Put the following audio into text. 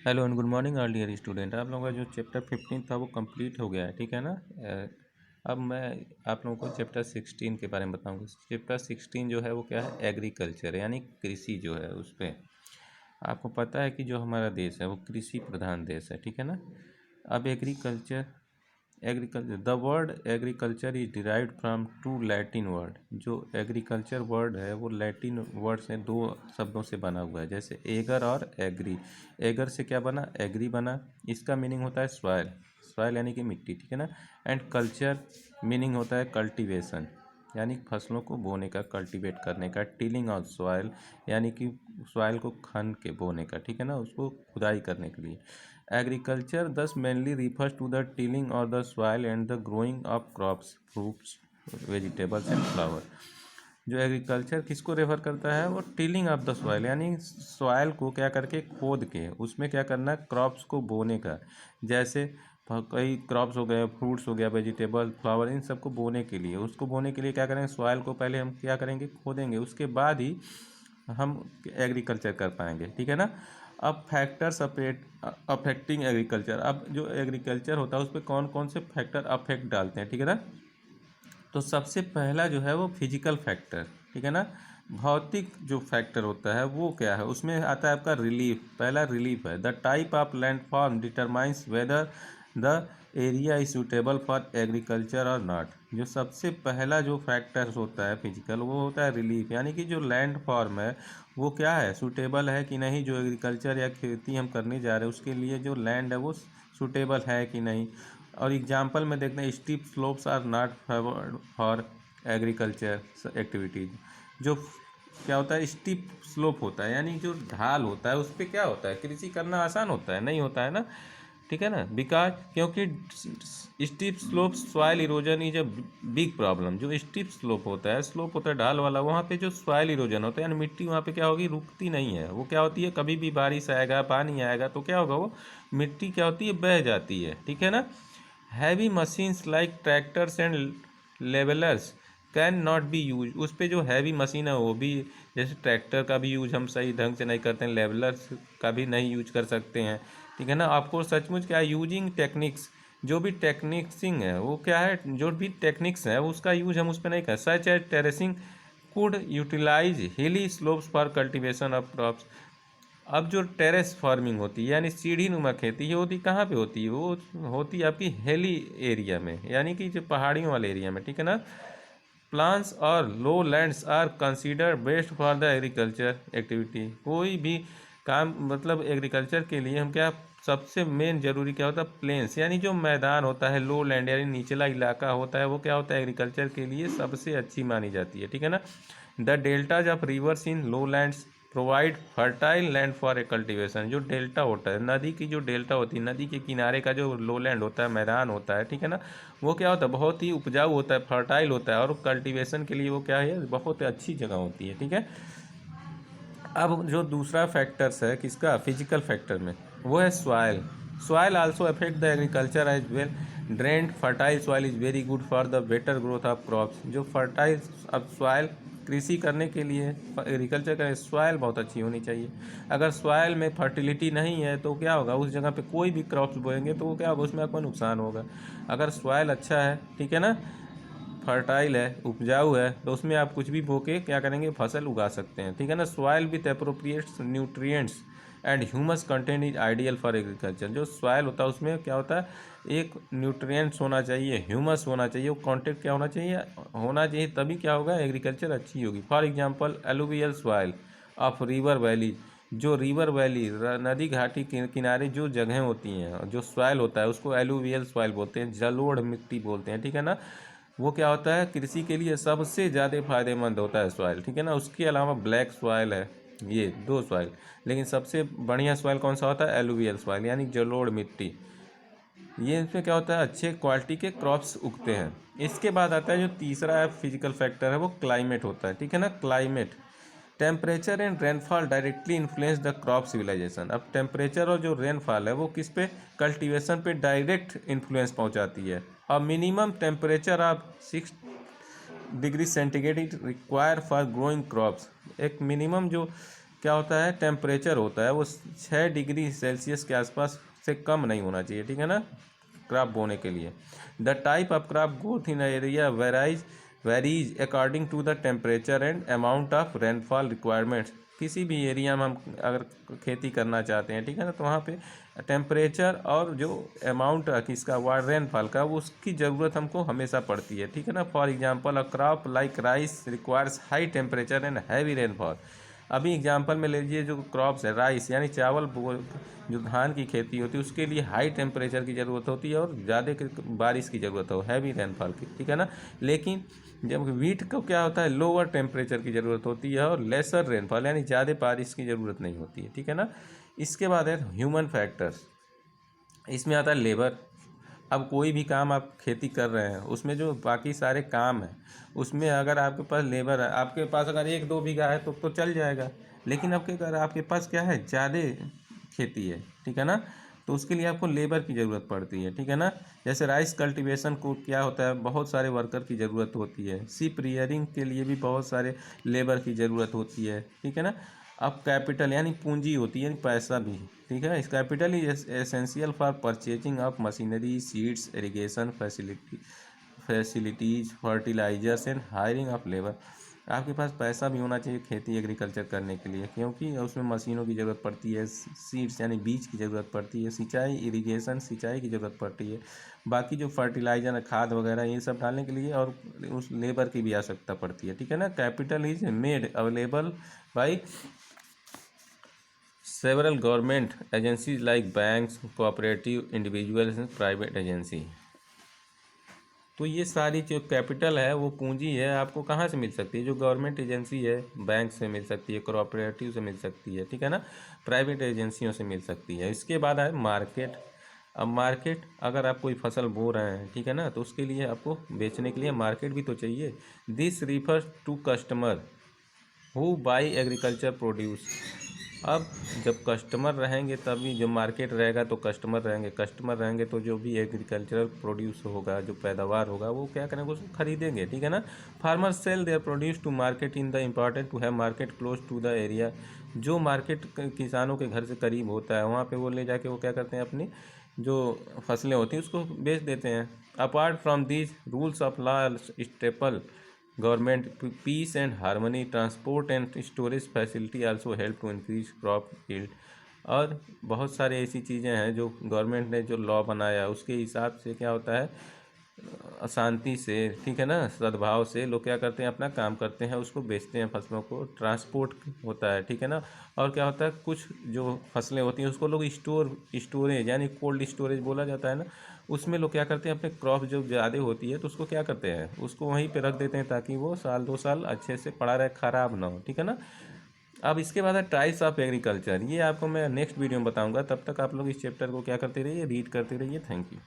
Hello and good morning all dear student. आप लोगों का जो चैप्टर 15 था वो कंप्लीट हो गया है, ठीक है ना। अब मैं आप लोगों को चैप्टर 16 के बारे में बताऊंगा। चैप्टर 16 जो है वो क्या है, एग्रीकल्चर यानी कृषि जो है उस पर। आपको पता है कि जो हमारा देश है वो कृषि प्रधान देश है, ठीक है ना। अब agriculture the word agriculture is derived from two Latin word. जो एग्रीकल्चर वर्ड है वो लैटिन वर्ड से दो शब्दों से बना हुआ है, जैसे एगर और एग्री। एगर से क्या बना, एग्री बना। इसका मीनिंग होता है सॉइल, सॉइल यानी कि मिट्टी, ठीक है ना। एंड कल्चर मीनिंग होता है कल्टीवेशन, यानी फसलों को बोने का, कल्टीवेट करने का। टिलिंग ऑफ सॉइल यानी कि सॉइल को खन के बोने का, ठीक है ना, उसको खुदाई करने के लिए। Agriculture thus mainly refers to the tilling of the soil and the growing of crops, fruits, vegetables and flower. जो एग्रीकल्चर किसको रेफर करता है, वो टिलिंग ऑफ द सॉइल यानी सॉइल को क्या करके खोद के उसमें क्या करना, क्रॉप्स को बोने का। जैसे कई क्रॉप्स हो गए, फ्रूट्स हो गया, वेजिटेबल, फ्लावर, इन सबको बोने के लिए, उसको बोने के लिए क्या करेंगे, सॉइल को पहले हम क्या करेंगे, खोदेंगे, उसके बाद ही हम एग्रीकल्चर कर पाएंगे, ठीक है ना। अब फैक्टर्स अफेक्टिंग एग्रीकल्चर। अब जो एग्रीकल्चर होता है उस पर कौन कौन से फैक्टर अफेक्ट डालते हैं, ठीक है ना। तो सबसे पहला जो है वो फिजिकल फैक्टर, ठीक है ना। भौतिक जो फैक्टर होता है वो क्या है, उसमें आता है आपका रिलीफ। पहला रिलीफ है, the type of landform determines whether the area is suitable for agriculture और नॉट। जो सबसे पहला जो फैक्टर होता है फिजिकल, वो होता है रिलीफ, यानी कि जो लैंड फॉर्म है वो क्या है, सूटेबल है कि नहीं, जो एग्रीकल्चर या खेती हम करने जा रहे हैं उसके लिए जो लैंड है वो सूटेबल है कि नहीं। और एग्जाम्पल में देखते हैं, steep slopes are not favoured for agriculture activities. जो क्या होता है, स्टीप स्लोप होता है यानी जो ढाल होता है उस पर क्या होता है, कृषि करना आसान होता है, नहीं होता है ना, ठीक है ना। बिकॉज क्योंकि steep slope soil erosion is a big problem. जो स्टीप स्लोप होता है, स्लोप होता है ढाल वाला, वहाँ पे जो सॉइल इरोजन होता है यानी मिट्टी वहाँ पे क्या होगी, रुकती नहीं है। वो क्या होती है, कभी भी बारिश आएगा, पानी आएगा तो क्या होगा, वो मिट्टी क्या होती है, बह जाती है, ठीक है ना। Heavy machines like tractors and levellers can not be use. उस पर जो हैवी मशीन है वो भी, जैसे ट्रैक्टर का भी यूज हम सही ढंग से नहीं करते हैं, लेवलर्स का भी नहीं यूज कर सकते हैं, ठीक है ना। आपको सचमुच क्या है, यूजिंग टेक्निक्स, जो भी टेक्निक्सिंग है वो क्या है, जो भी टेक्निक्स है उसका यूज हम उस पर नहीं कर, such as terracing could utilise hilly slopes for cultivation of crops. अब जो टेरेस फार्मिंग होती है यानी सीढ़ी नुमा खेती, ये होती कहाँ पे होती है, वो होती है आपकी हिली एरिया में, यानी कि जो पहाड़ियों वाले एरिया में, ठीक है ना। प्लान्स और low lands are consider best for the agriculture activity. कोई भी काम मतलब एग्रीकल्चर के लिए हम क्या, सबसे मेन जरूरी क्या होता है, प्लेन्स यानी जो मैदान होता है, लो लैंड यानी निचला इलाका होता है, वो क्या होता है एग्रीकल्चर के लिए सबसे अच्छी मानी जाती है, ठीक है ना। The deltas of reverse in low lands provide fertile land for a cultivation. जो डेल्टा होता है, नदी की जो डेल्टा होती है, नदी के किनारे का जो लो लैंड होता है, मैदान होता है, ठीक है ना, वो क्या होता है, बहुत ही उपजाऊ होता है, फर्टाइल होता है, और कल्टीवेशन के लिए वो क्या है, बहुत अच्छी जगह होती है, ठीक है। अब जो दूसरा फैक्टर्स है किसका, फिजिकल फैक्टर में, वो है soil. Soil also affect the agriculture as well. Drained fertile soil is very good for the better growth of crops. जो फर्टाइल अब सॉइल कृषि करने के लिए, एग्रीकल्चर का सॉइल बहुत अच्छी होनी चाहिए। अगर सॉइल में फर्टिलिटी नहीं है तो क्या होगा, उस जगह पे कोई भी क्रॉप्स बोएंगे तो वो क्या होगा, उसमें आपको नुकसान होगा। अगर सॉइल अच्छा है, ठीक है ना, फर्टाइल है, उपजाऊ है, तो उसमें आप कुछ भी बो के क्या करेंगे, फसल उगा सकते हैं, ठीक है ना। Soil with appropriate nutrients and humus content is ideal for agriculture. जो सॉइल होता है उसमें क्या होता है, एक न्यूट्रिएंट्स होना चाहिए, ह्यूमस होना चाहिए, वो कॉन्टेक्ट क्या होना चाहिए, तभी क्या होगा, एग्रीकल्चर अच्छी होगी। For example alluvial soil of river valley. जो रिवर वैली, नदी घाटी के किनारे जो जगहें होती हैं, जो सॉइल होता है उसको एलुवियल सॉइल बोलते हैं, जलोढ़ मिट्टी बोलते हैं, ठीक है ना। वो क्या होता है, कृषि के लिए सबसे ज़्यादा फायदेमंद होता है सॉइल, ठीक है ना। उसके अलावा ब्लैक सॉइल है, ये दो सॉइल, लेकिन सबसे बढ़िया सॉइल कौन सा होता है, एलुवियल सॉइल यानी जलोढ़ मिट्टी। ये इसमें क्या होता है, अच्छे क्वालिटी के क्रॉप्स उगते हैं। इसके बाद आता है जो तीसरा है फिजिकल फैक्टर है, वो क्लाइमेट होता है, ठीक है ना। Climate, temperature and rainfall directly influence the crop civilisation. अब टेम्परेचर और जो रेनफॉल है वो किस पे, कल्टीवेशन पे डायरेक्ट इन्फ्लुएंस पहुंचाती है। और minimum temperature of 6 degree centigrade require for growing crops. एक मिनिमम जो क्या होता है, टेम्परेचर होता है वो 6 डिग्री सेल्सियस के आसपास से कम नहीं होना चाहिए, ठीक है ना, क्रॉप बोने के लिए। The type of crop growth in area varies according to the temperature and amount of rainfall requirements. किसी भी एरिया में हम अगर खेती करना चाहते हैं, ठीक है ना, तो वहाँ पे टेम्परेचर और जो अमाउंट किसका वाटर रेनफॉल का वो उसकी ज़रूरत हमको हमेशा पड़ती है, ठीक है ना। For example a crop like rice requires high temperature and heavy rainfall. अभी एग्जांपल में लीजिए जो क्रॉप्स है राइस यानी चावल, जो धान की खेती होती है उसके लिए हाई टेम्परेचर की ज़रूरत होती है और ज़्यादा बारिश की ज़रूरत हो, हैवी रेनफॉल की, ठीक है ना। लेकिन जब वीट को क्या होता है, लोअर टेम्परेचर की ज़रूरत होती है और लेसर रेनफॉल यानी ज़्यादा बारिश की ज़रूरत नहीं होती है, ठीक है ना। इसके बाद है ह्यूमन फैक्टर्स, इसमें आता है लेबर। अब कोई भी काम आप खेती कर रहे हैं उसमें जो बाकी सारे काम हैं उसमें अगर आपके पास लेबर है, आपके पास अगर 1-2 बीघा है तो चल जाएगा। लेकिन अगर आपके पास क्या है, ज़्यादा खेती है, ठीक है ना, तो उसके लिए आपको लेबर की ज़रूरत पड़ती है, ठीक है ना। जैसे राइस कल्टीवेशन को क्या होता है, बहुत सारे वर्कर की ज़रूरत होती है। सीप रियरिंग के लिए भी बहुत सारे लेबर की ज़रूरत होती है, ठीक है ना। अब कैपिटल यानी पूंजी होती है, पैसा भी, ठीक है। इस capital is essential for purchasing of machinery, seeds, irrigation facilities, fertilisers and hiring of labour. आपके पास पैसा भी होना चाहिए खेती एग्रीकल्चर करने के लिए, क्योंकि उसमें मशीनों की ज़रूरत पड़ती है, सीड्स यानी बीज की ज़रूरत पड़ती है, सिंचाई इरिगेशन सिंचाई की ज़रूरत पड़ती है, बाकी जो फर्टिलाइजर खाद वगैरह ये सब डालने के लिए, और उस लेबर की भी आवश्यकता पड़ती है, ठीक है ना। Capital is made available by several government agencies like banks, cooperative, individuals and private agency। तो ये सारी जो कैपिटल है वो पूंजी है, आपको कहाँ से मिल सकती है, जो गवर्नमेंट एजेंसी है बैंक से मिल सकती है, कोऑपरेटिव से मिल सकती है, ठीक है ना, प्राइवेट एजेंसियों से मिल सकती है। इसके बाद है मार्केट। अब मार्केट, अगर आप कोई फसल बो रहे हैं, ठीक है ना, तो उसके लिए आपको बेचने के लिए मार्केट भी तो चाहिए। This refers to customer who buy agriculture produce. अब जब कस्टमर रहेंगे तभी जो मार्केट रहेगा, तो कस्टमर रहेंगे, कस्टमर रहेंगे तो जो भी एग्रीकल्चरल प्रोड्यूस होगा, जो पैदावार होगा वो क्या करेंगे, उसको खरीदेंगे, ठीक है ना। Farmers sell their produce to market in the important to have market close to the area. जो मार्केट किसानों के घर से करीब होता है वहाँ पे वो ले जाके वो क्या करते हैं, अपनी जो फसलें होती हैं उसको बेच देते हैं। Apart from these rules of law stable government peace and harmony, transport and storage facility also help to increase crop yield. और बहुत सारी ऐसी चीज़ें हैं जो गवर्नमेंट ने जो लॉ बनाया उसके हिसाब से क्या होता है, शांति से, ठीक है ना, सद्भाव से लोग क्या करते हैं, अपना काम करते हैं, उसको बेचते हैं, फसलों को ट्रांसपोर्ट होता है, ठीक है ना। और क्या होता है, कुछ जो फसलें होती हैं उसको लोग स्टोरेज यानी कोल्ड स्टोरेज बोला जाता है ना, उसमें लोग क्या करते हैं, अपने क्रॉप जो ज़्यादा होती है तो उसको क्या करते हैं, उसको वहीं पे रख देते हैं ताकि वो 1-2 साल अच्छे से पड़ा रहे, ख़राब ना हो, ठीक है ना। अब इसके बाद है टाइप्स ऑफ एग्रीकल्चर, ये आपको मैं नेक्स्ट वीडियो में बताऊंगा। तब तक आप लोग इस चैप्टर को क्या करते रहिए, रीड करते रहिए। Thank you.